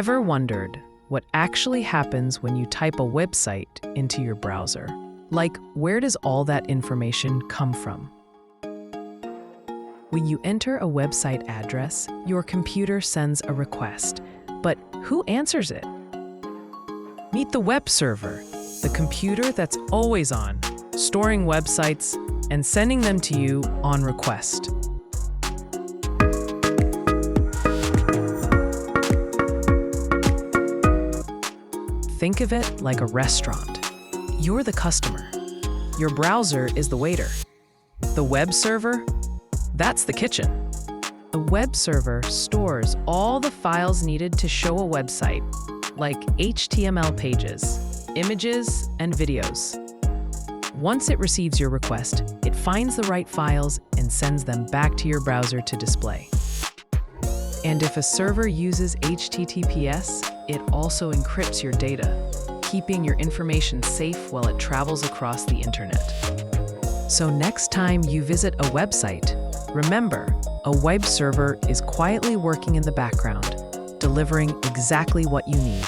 Ever wondered what actually happens when you type a website into your browser? Like, where does all that information come from? When you enter a website address, your computer sends a request. But who answers it? Meet the web server, the computer that's always on, storing websites and sending them to you on request. Think of it like a restaurant. You're the customer. Your browser is the waiter. The web server, that's the kitchen. The web server stores all the files needed to show a website, like HTML pages, images, and videos. Once it receives your request, it finds the right files and sends them back to your browser to display. And if a server uses HTTPS, it also encrypts your data, keeping your information safe while it travels across the internet. So next time you visit a website, remember, a web server is quietly working in the background, delivering exactly what you need.